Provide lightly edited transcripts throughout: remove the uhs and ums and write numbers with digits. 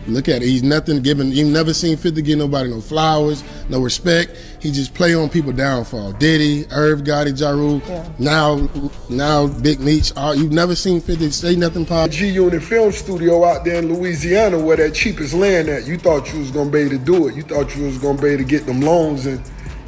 Look at it. He's nothing given. You've never seen 50 give nobody no flowers, no respect. He just play on people downfall. Diddy, Irv Gotti, Ja Rule, now Big Meech. You've never seen 50 say nothing positive. G-Unit Film Studio out there in Louisiana where that cheapest land at. You thought you was gonna be able to do it. You thought you was gonna be able to get them loans, and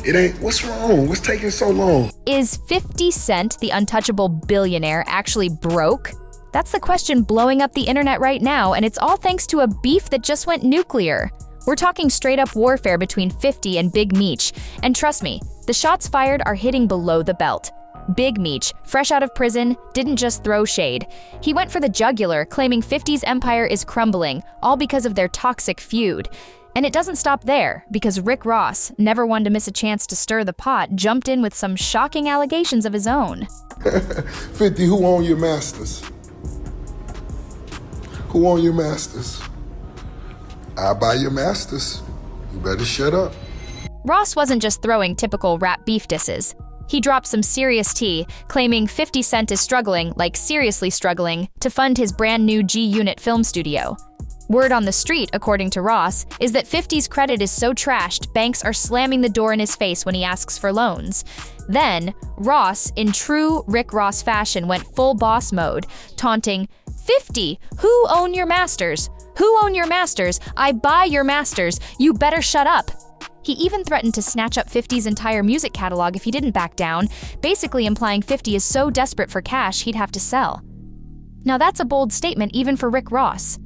it ain't. What's wrong? What's taking so long? Is 50 Cent, the untouchable billionaire, actually broke? That's the question blowing up the internet right now, and it's all thanks to a beef that just went nuclear. We're talking straight-up warfare between 50 and Big Meech, and trust me, the shots fired are hitting below the belt. Big Meech, fresh out of prison, didn't just throw shade. He went for the jugular, claiming 50's empire is crumbling, all because of their toxic feud. And it doesn't stop there, because Rick Ross, never one to miss a chance to stir the pot, jumped in with some shocking allegations of his own. 50, who own your masters? Who own your masters? I buy your masters. You better shut up. Ross wasn't just throwing typical rap beef disses. He dropped some serious tea, claiming 50 Cent is struggling, like seriously struggling, to fund his brand new G-Unit film studio. Word on the street, according to Ross, is that 50's credit is so trashed, banks are slamming the door in his face when he asks for loans. Then, Ross, in true Rick Ross fashion, went full boss mode, taunting, 50, who own your masters? Who own your masters? I buy your masters. You better shut up. He even threatened to snatch up 50's entire music catalog if he didn't back down, basically implying 50 is so desperate for cash he'd have to sell. Now that's a bold statement even for Rick Ross.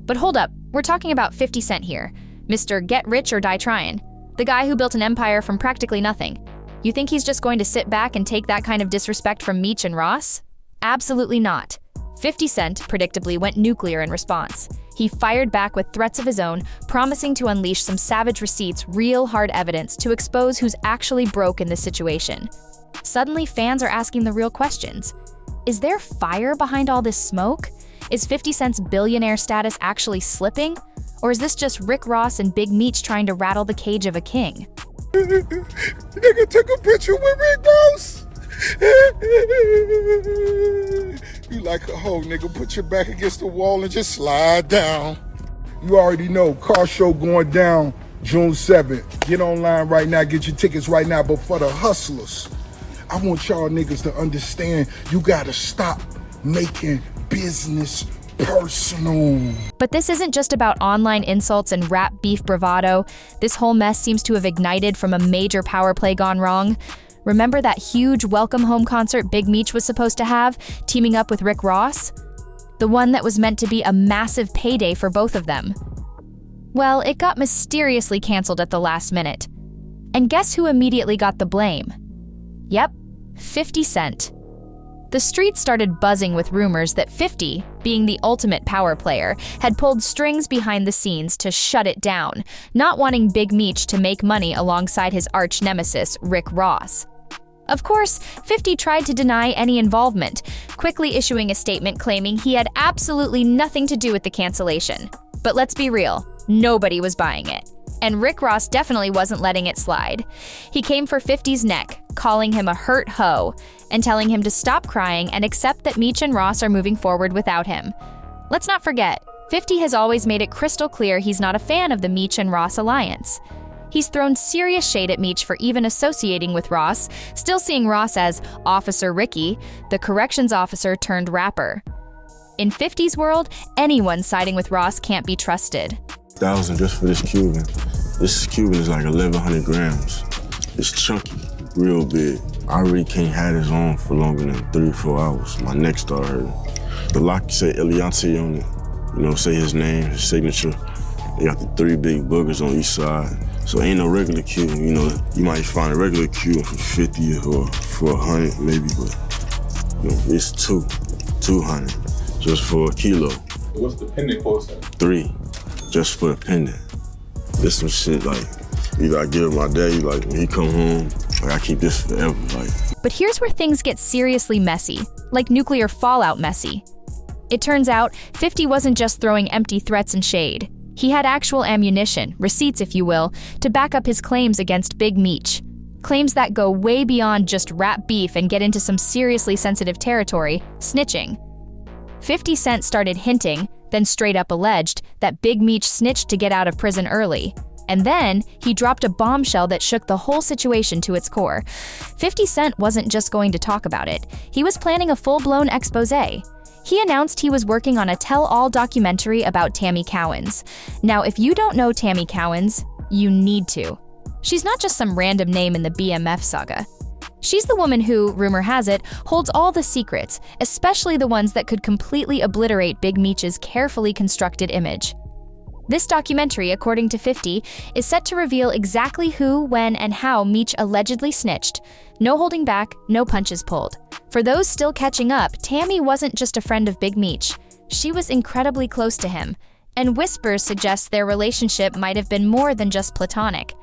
But hold up, we're talking about 50 Cent here. Mr. Get Rich or Die Tryin'. The guy who built an empire from practically nothing. You think he's just going to sit back and take that kind of disrespect from Meech and Ross? Absolutely not. 50 Cent predictably went nuclear in response. He fired back with threats of his own, promising to unleash some savage receipts, real hard evidence, to expose who's actually broke in this situation. Suddenly, fans are asking the real questions. Is there fire behind all this smoke? Is 50 Cent's billionaire status actually slipping? Or is this just Rick Ross and Big Meech trying to rattle the cage of a king? Nigga took a picture with Rick Ross. You like a hoe, nigga. Put your back against the wall and just slide down. You already know, car show going down June 7th. Get online right now, get your tickets right now. But for the hustlers, I want y'all niggas to understand you gotta stop making business personal. But this isn't just about online insults and rap beef bravado. This whole mess seems to have ignited from a major power play gone wrong. Remember that huge welcome home concert Big Meech was supposed to have, teaming up with Rick Ross? The one that was meant to be a massive payday for both of them. Well, it got mysteriously canceled at the last minute. And guess who immediately got the blame? Yep, 50 Cent. The streets started buzzing with rumors that 50, being the ultimate power player, had pulled strings behind the scenes to shut it down, not wanting Big Meech to make money alongside his arch nemesis, Rick Ross. Of course, 50 tried to deny any involvement, quickly issuing a statement claiming he had absolutely nothing to do with the cancellation. But let's be real, nobody was buying it. And Rick Ross definitely wasn't letting it slide. He came for 50's neck, calling him a hurt hoe, and telling him to stop crying and accept that Meech and Ross are moving forward without him. Let's not forget, 50 has always made it crystal clear he's not a fan of the Meech and Ross alliance. He's thrown serious shade at Meech for even associating with Ross, still seeing Ross as Officer Ricky, the corrections officer turned rapper. In 50's world, anyone siding with Ross can't be trusted. 1,000 just for this Cuban. This Cuban is like 1,100 grams. It's chunky, real big. I really can't have this on for longer than 3 or 4 hours. My neck started hurting. The lock say Eliante on it. You know, say his name, his signature. They got the 3 big boogers on each side. So ain't no regular Cuban, you know. You might find a regular Cuban for 50 or for 100 maybe, but you know, it's 200 just for a kilo. What's the pendant cost? 3 just for a pendant. This some shit like, either I give it my daddy, like when he come home, like I keep this forever, like. But here's where things get seriously messy, like nuclear fallout messy. It turns out 50 wasn't just throwing empty threats and shade. He had actual ammunition, receipts if you will, to back up his claims against Big Meech. Claims that go way beyond just rap beef and get into some seriously sensitive territory, snitching. 50 Cent started hinting, then straight up alleged that Big Meech snitched to get out of prison early. And then he dropped a bombshell that shook the whole situation to its core. 50 Cent wasn't just going to talk about it. He was planning a full-blown expose. He announced he was working on a tell-all documentary about Tammy Cowens. Now, if you don't know Tammy Cowens, you need to. She's not just some random name in the BMF saga. She's the woman who, rumor has it, holds all the secrets, especially the ones that could completely obliterate Big Meech's carefully constructed image. This documentary, according to 50, is set to reveal exactly who, when, and how Meech allegedly snitched. No holding back, no punches pulled. For those still catching up, Tammy wasn't just a friend of Big Meech. She was incredibly close to him, and whispers suggest their relationship might have been more than just platonic.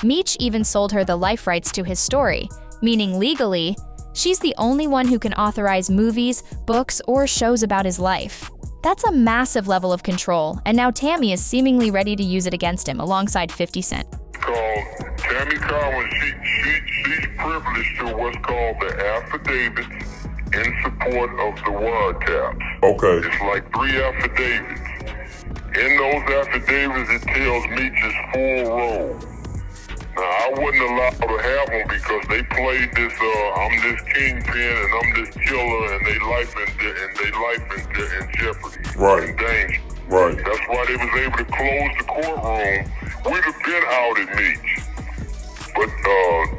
Meech even sold her the life rights to his story, meaning legally, she's the only one who can authorize movies, books, or shows about his life. That's a massive level of control, and now Tammy is seemingly ready to use it against him alongside 50 Cent. Called Tammy Cowens, she's privileged to what's called the affidavits in support of the wiretaps. Okay. It's like 3 affidavits. In those affidavits, it tells Meech's full role. Now, I wouldn't allow to have them because they played this, I'm this kingpin and I'm this killer, and they life in jeopardy. Right. In danger. Right. That's why they was able to close the courtroom. We'd have been out at Meech. But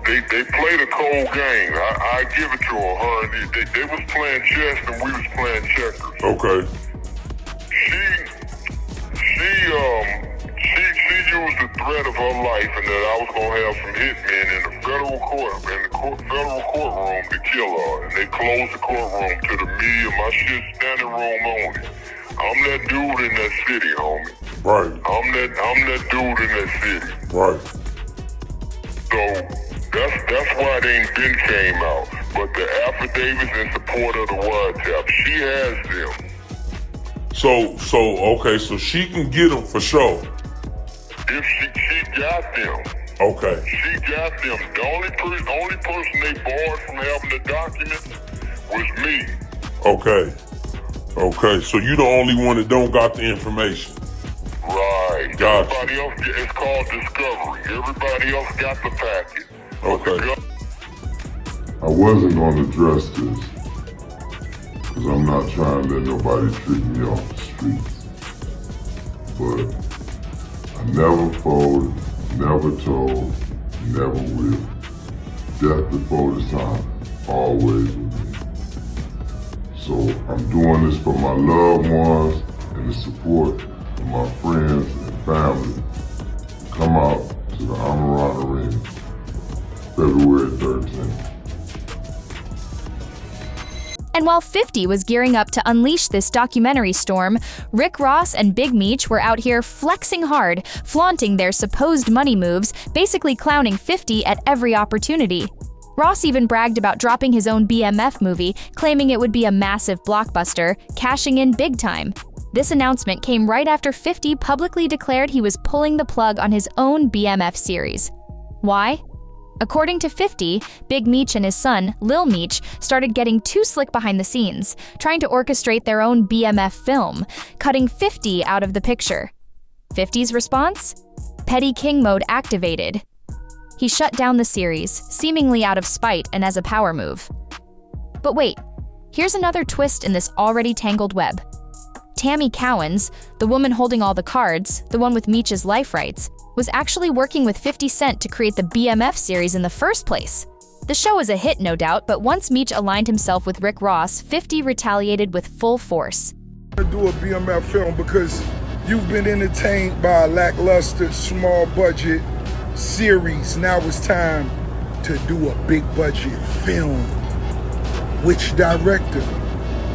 they played a cold game. I give it to her. They was playing chess and we was playing checkers. Okay. She used the threat of her life and that I was gonna have some hitmen in the federal courtroom to kill her. And they closed the courtroom to the me and my shit standing room only. I'm that dude in that city, homie. Right. I'm that dude in that city. Right. So that's why they ain't been came out. But the affidavits in support of the wiretap, she has them. Okay, so she can get them for sure. If she got them. Okay. She got them. The only person they barred from having the documents was me. Okay. Okay, so you the only one that don't got the information. Right. Gotcha. Everybody else, it's called discovery. Everybody else got the packet. Okay. I wasn't going to address this because I'm not trying to let nobody trick me off the streets. But I never folded, never told, never will. Death before this time, always with me. So I'm doing this for my loved ones and the support of my friends and family. Come out to the Amaran Arena, February 13th. And while 50 was gearing up to unleash this documentary storm, Rick Ross and Big Meech were out here flexing hard, flaunting their supposed money moves, basically clowning 50 at every opportunity. Ross even bragged about dropping his own BMF movie, claiming it would be a massive blockbuster, cashing in big time. This announcement came right after 50 publicly declared he was pulling the plug on his own BMF series. Why? According to 50, Big Meech and his son, Lil Meech, started getting too slick behind the scenes, trying to orchestrate their own BMF film, cutting 50 out of the picture. 50's response? Petty King mode activated. He shut down the series, seemingly out of spite and as a power move. But wait, here's another twist in this already tangled web. Tammy Cowens, the woman holding all the cards, the one with Meech's life rights, was actually working with 50 Cent to create the BMF series in the first place. The show was a hit, no doubt, but once Meech aligned himself with Rick Ross, 50 retaliated with full force. I do a BMF film because you've been entertained by a lackluster, small budget series. Now it's time to do a big budget film. Which director?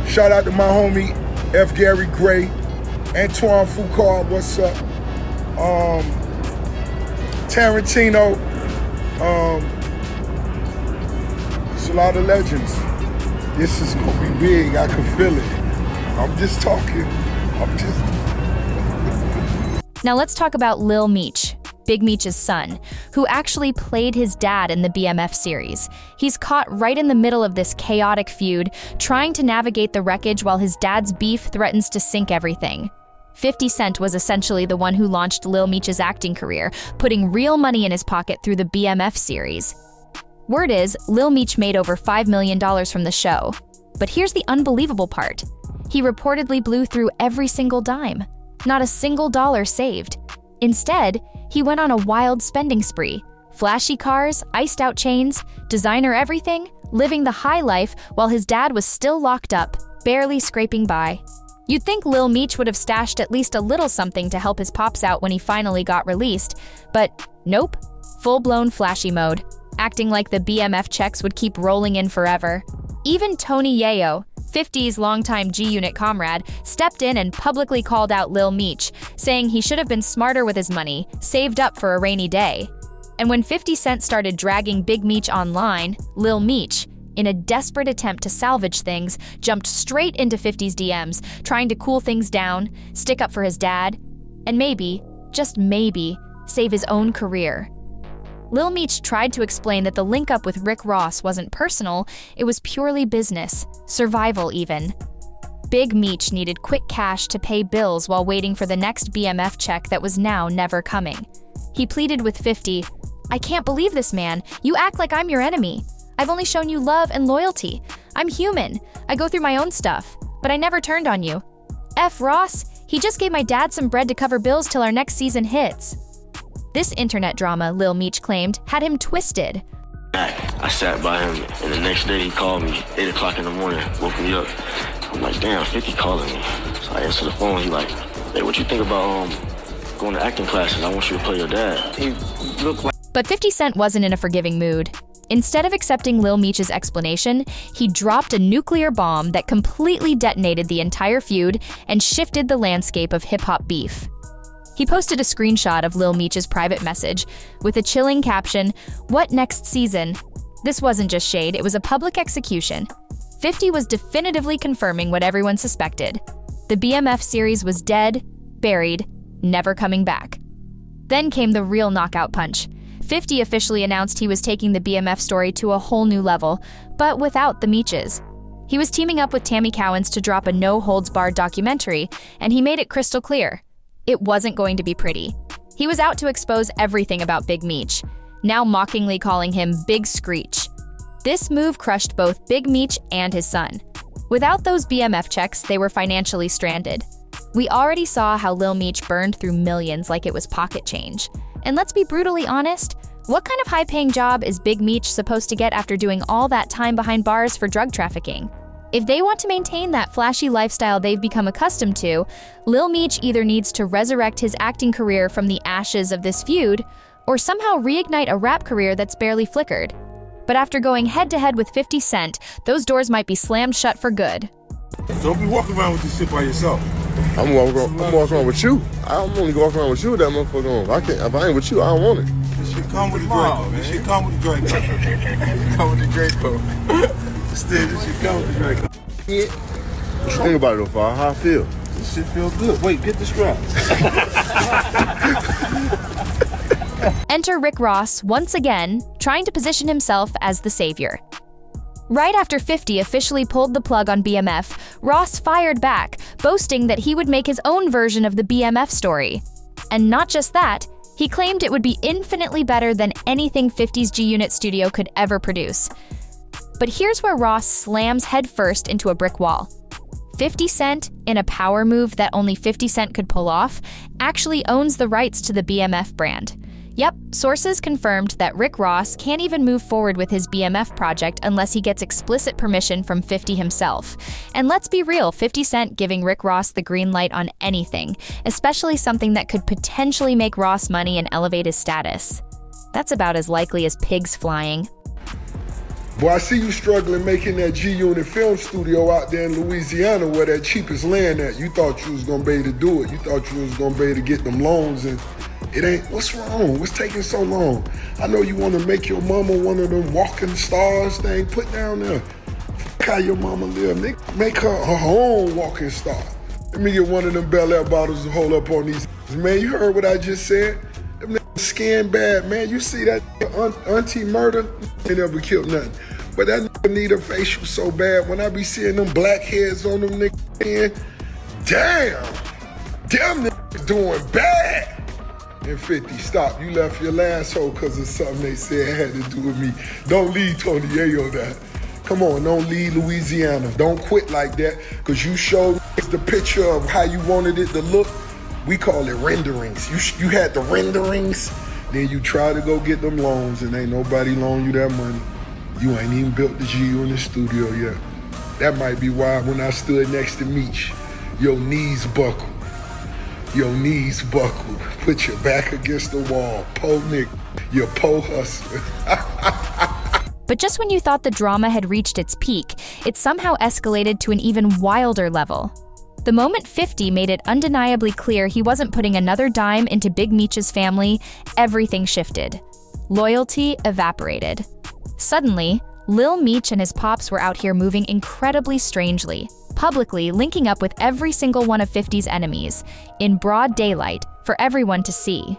Shout out to my homie F. Gary Gray, Antoine Foucault, what's up? Tarantino, it's a lot of legends. This is gonna be big, I can feel it. I'm just talking, Now let's talk about Lil Meech. Big Meech's son, who actually played his dad in the BMF series. He's caught right in the middle of this chaotic feud, trying to navigate the wreckage while his dad's beef threatens to sink everything. 50 Cent was essentially the one who launched Lil Meech's acting career, putting real money in his pocket through the BMF series. Word is, Lil Meech made over $5 million from the show. But here's the unbelievable part. He reportedly blew through every single dime. Not a single dollar saved. Instead, he went on a wild spending spree. Flashy cars, iced out chains, designer everything, living the high life while his dad was still locked up, barely scraping by. You'd think Lil Meech would have stashed at least a little something to help his pops out when he finally got released, but nope, full-blown flashy mode, acting like the BMF checks would keep rolling in forever. Even Tony Yayo, 50's longtime G-Unit comrade, stepped in and publicly called out Lil Meech, saying he should have been smarter with his money, saved up for a rainy day. And when 50 Cent started dragging Big Meech online, Lil Meech, in a desperate attempt to salvage things, jumped straight into 50's DMs, trying to cool things down, stick up for his dad, and maybe, just maybe, save his own career. Lil Meech tried to explain that the link-up with Rick Ross wasn't personal, it was purely business, survival even. Big Meech needed quick cash to pay bills while waiting for the next BMF check that was now never coming. He pleaded with 50, "I can't believe this, man. You act like I'm your enemy. I've only shown you love and loyalty. I'm human. I go through my own stuff, but I never turned on you. F. Ross, he just gave my dad some bread to cover bills till our next season hits." This internet drama, Lil Meech claimed, had him twisted. I sat by him, and the next day he called me, 8 o'clock in the morning, woke me up. I'm like, damn, 50 calling me. So I answer the phone, he like, hey, what you think about going to acting classes? I want you to play your dad. He looked like... But 50 Cent wasn't in a forgiving mood. Instead of accepting Lil Meech's explanation, he dropped a nuclear bomb that completely detonated the entire feud and shifted the landscape of hip-hop beef. He posted a screenshot of Lil Meech's private message with a chilling caption, "What next season?" This wasn't just shade, it was a public execution. 50 was definitively confirming what everyone suspected. The BMF series was dead, buried, never coming back. Then came the real knockout punch. 50 officially announced he was taking the BMF story to a whole new level, but without the Meeches. He was teaming up with Tammy Cowens to drop a no-holds-barred documentary, and he made it crystal clear. It wasn't going to be pretty. He was out to expose everything about Big Meech, now mockingly calling him Big Screech. This move crushed both Big Meech and his son. Without those BMF checks, they were financially stranded. We already saw how Lil Meech burned through millions like it was pocket change. And let's be brutally honest, what kind of high-paying job is Big Meech supposed to get after doing all that time behind bars for drug trafficking? If they want to maintain that flashy lifestyle they've become accustomed to, Lil Meech either needs to resurrect his acting career from the ashes of this feud, or somehow reignite a rap career that's barely flickered. But after going head-to-head with 50 Cent, those doors might be slammed shut for good. Don't be walking around with this shit by yourself. I'm walking around with you. I'm only walking around with you with that motherfucker on. If I ain't with you, I don't want it. This shit come with the Draco, man. This shit come with the Draco. Come with the Draco. Still, this shit come with the Draco. Yeah. What you think about it, though, Fire? How I feel? This shit feel good. Wait, get the strap. Enter Rick Ross, once again, trying to position himself as the savior. Right after 50 officially pulled the plug on BMF, Ross fired back, boasting that he would make his own version of the BMF story. And not just that, he claimed it would be infinitely better than anything 50's G-Unit studio could ever produce. But here's where Ross slams headfirst into a brick wall. 50 Cent, in a power move that only 50 Cent could pull off, actually owns the rights to the BMF brand. Yep, sources confirmed that Rick Ross can't even move forward with his BMF project unless he gets explicit permission from 50 himself. And let's be real, 50 Cent giving Rick Ross the green light on anything, especially something that could potentially make Ross money and elevate his status. That's about as likely as pigs flying. Boy, I see you struggling making that G-Unit film studio out there in Louisiana where that cheapest land at. You thought you was gonna be able to do it. You thought you was gonna be able to get them loans, and it ain't. What's wrong? What's taking so long? I know you wanna make your mama one of them walking stars thing. Put down there. How your mama live. Make her own walking star. Let me get one of them Bel Air bottles to hold up on these. Man, you heard what I just said? Them skin bad, man. You see that auntie murder? They never killed nothing. But that nigga need a facial so bad. When I be seeing them black heads on them niggas, damn niggas doing bad. And 50, stop. You left your last hole because of something they said had to do with me. Don't leave Tony Yayo that. Come on, don't leave Louisiana. Don't quit like that because you showed the picture of how you wanted it to look. We call it renderings. You had the renderings, then you try to go get them loans and ain't nobody loan you that money. You ain't even built the GU in the studio yet. That might be why when I stood next to Meech, your knees buckled. Your knees buckled. Put your back against the wall. Po nigga, you po hustler. But just when you thought the drama had reached its peak, it somehow escalated to an even wilder level. The moment 50 made it undeniably clear he wasn't putting another dime into Big Meech's family, everything shifted. Loyalty evaporated. Suddenly, Lil Meech and his pops were out here moving incredibly strangely, publicly linking up with every single one of 50's enemies, in broad daylight, for everyone to see.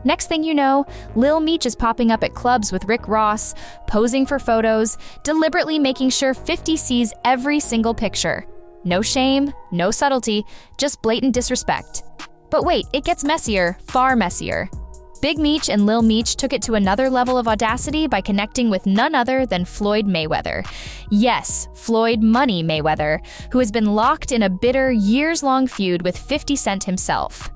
Next thing you know, Lil Meech is popping up at clubs with Rick Ross, posing for photos, deliberately making sure 50 sees every single picture. No shame, no subtlety, just blatant disrespect. But wait, it gets messier, far messier. Big Meech and Lil Meech took it to another level of audacity by connecting with none other than Floyd Mayweather. Yes, Floyd Money Mayweather, who has been locked in a bitter, years-long feud with 50 Cent himself.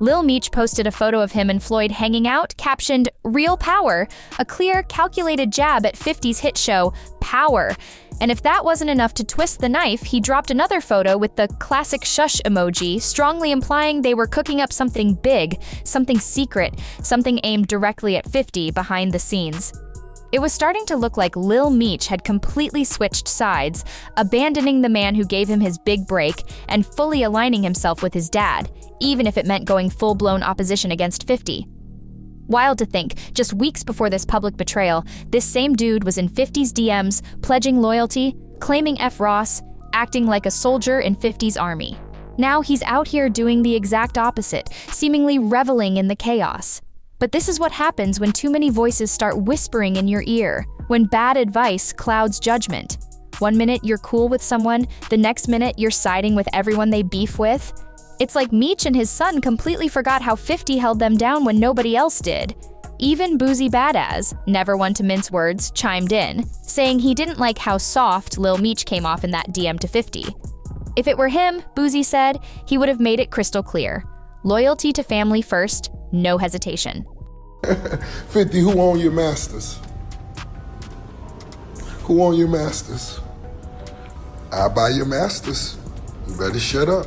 Lil Meech posted a photo of him and Floyd hanging out, captioned, "Real power," a clear, calculated jab at 50's hit show, Power. And if that wasn't enough to twist the knife, he dropped another photo with the classic shush emoji, strongly implying they were cooking up something big, something secret, something aimed directly at 50 behind the scenes. It was starting to look like Lil Meech had completely switched sides, abandoning the man who gave him his big break and fully aligning himself with his dad, even if it meant going full-blown opposition against 50. Wild to think, just weeks before this public betrayal, this same dude was in 50's DMs, pledging loyalty, claiming F. Ross, acting like a soldier in 50's army. Now he's out here doing the exact opposite, seemingly reveling in the chaos. But this is what happens when too many voices start whispering in your ear, when bad advice clouds judgment. One minute you're cool with someone, the next minute you're siding with everyone they beef with. It's like Meech and his son completely forgot how 50 held them down when nobody else did. Even Boozy Badass, never one to mince words, chimed in, saying he didn't like how soft Lil Meech came off in that DM to 50. If it were him, Boozy said, he would have made it crystal clear. Loyalty to family first, no hesitation. 50, who own your masters? Who own your masters? I buy your masters. You better shut up.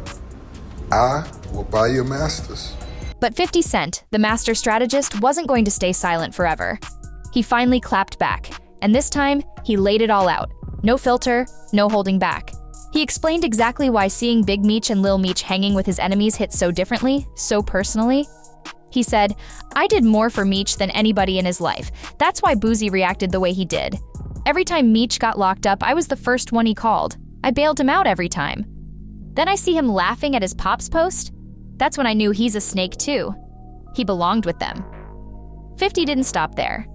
I will buy your masters. But 50 Cent, the master strategist, wasn't going to stay silent forever. He finally clapped back, and this time, he laid it all out. No filter, no holding back. He explained exactly why seeing Big Meech and Lil Meech hanging with his enemies hit so differently, so personally. He said, "I did more for Meech than anybody in his life. That's why Boozy reacted the way he did. Every time Meech got locked up, I was the first one he called. I bailed him out every time. Then I see him laughing at his pops post. That's when I knew he's a snake too. He belonged with them." 50 didn't stop there.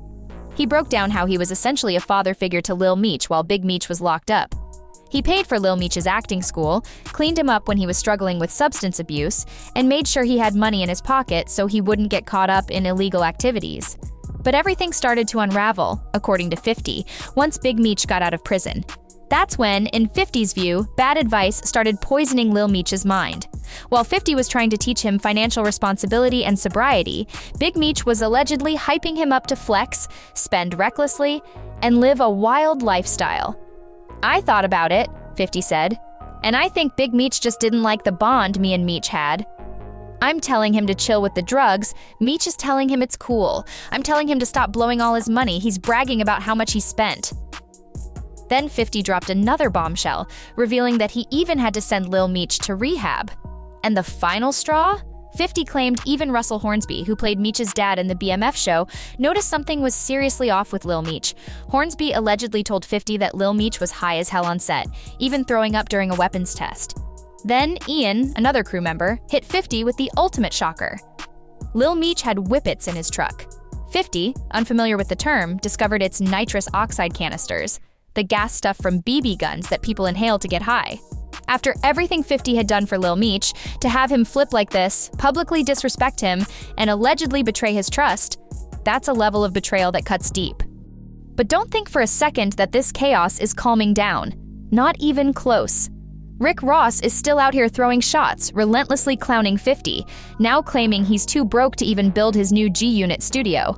He broke down how he was essentially a father figure to Lil Meech while Big Meech was locked up. He paid for Lil Meech's acting school, cleaned him up when he was struggling with substance abuse, and made sure he had money in his pocket so he wouldn't get caught up in illegal activities. But everything started to unravel, according to 50, once Big Meech got out of prison. That's when, in 50's view, bad advice started poisoning Lil Meech's mind. While 50 was trying to teach him financial responsibility and sobriety, Big Meech was allegedly hyping him up to flex, spend recklessly, and live a wild lifestyle. "I thought about it," 50 said, "and I think Big Meech just didn't like the bond me and Meech had. I'm telling him to chill with the drugs, Meech is telling him it's cool. I'm telling him to stop blowing all his money, he's bragging about how much he spent." Then 50 dropped another bombshell, revealing that he even had to send Lil Meech to rehab. And the final straw? 50 claimed even Russell Hornsby, who played Meech's dad in the BMF show, noticed something was seriously off with Lil Meech. Hornsby allegedly told 50 that Lil Meech was high as hell on set, even throwing up during a weapons test. Then Ian, another crew member, hit 50 with the ultimate shocker. Lil Meech had whippets in his truck. 50, unfamiliar with the term, discovered its nitrous oxide canisters, the gas stuff from BB guns that people inhale to get high. After everything 50 had done for Lil Meech, to have him flip like this, publicly disrespect him, and allegedly betray his trust, that's a level of betrayal that cuts deep. But don't think for a second that this chaos is calming down. Not even close. Rick Ross is still out here throwing shots, relentlessly clowning 50, now claiming he's too broke to even build his new G-Unit studio.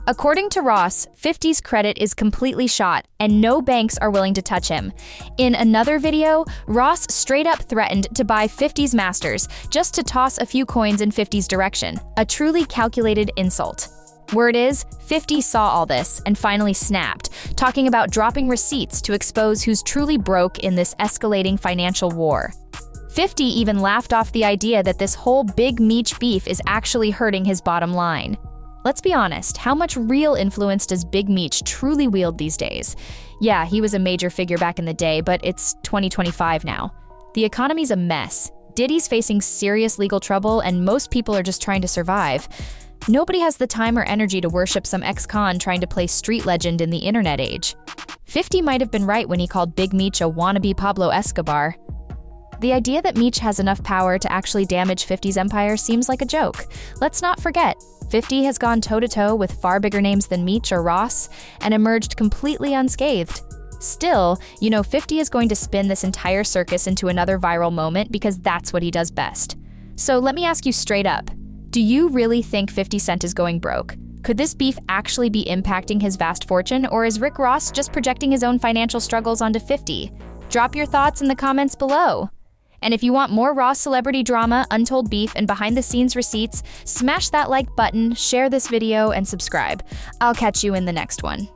According to Ross, 50's credit is completely shot, and no banks are willing to touch him. In another video, Ross straight up threatened to buy 50's masters just to toss a few coins in 50's direction, a truly calculated insult. Word is, 50 saw all this and finally snapped, talking about dropping receipts to expose who's truly broke in this escalating financial war. 50 even laughed off the idea that this whole Big Meech beef is actually hurting his bottom line. Let's be honest, how much real influence does Big Meech truly wield these days? Yeah, he was a major figure back in the day, but it's 2025 now. The economy's a mess. Diddy's facing serious legal trouble, and most people are just trying to survive. Nobody has the time or energy to worship some ex-con trying to play street legend in the internet age. 50 might have been right when he called Big Meech a wannabe Pablo Escobar. The idea that Meech has enough power to actually damage 50's empire seems like a joke. Let's not forget, 50 has gone toe-to-toe with far bigger names than Meech or Ross and emerged completely unscathed. Still, 50 is going to spin this entire circus into another viral moment because that's what he does best. So let me ask you straight up, do you really think 50 Cent is going broke? Could this beef actually be impacting his vast fortune, or is Rick Ross just projecting his own financial struggles onto 50? Drop your thoughts in the comments below. And if you want more Raw celebrity drama, untold beef, and behind-the-scenes receipts, smash that like button, share this video, and subscribe. I'll catch you in the next one.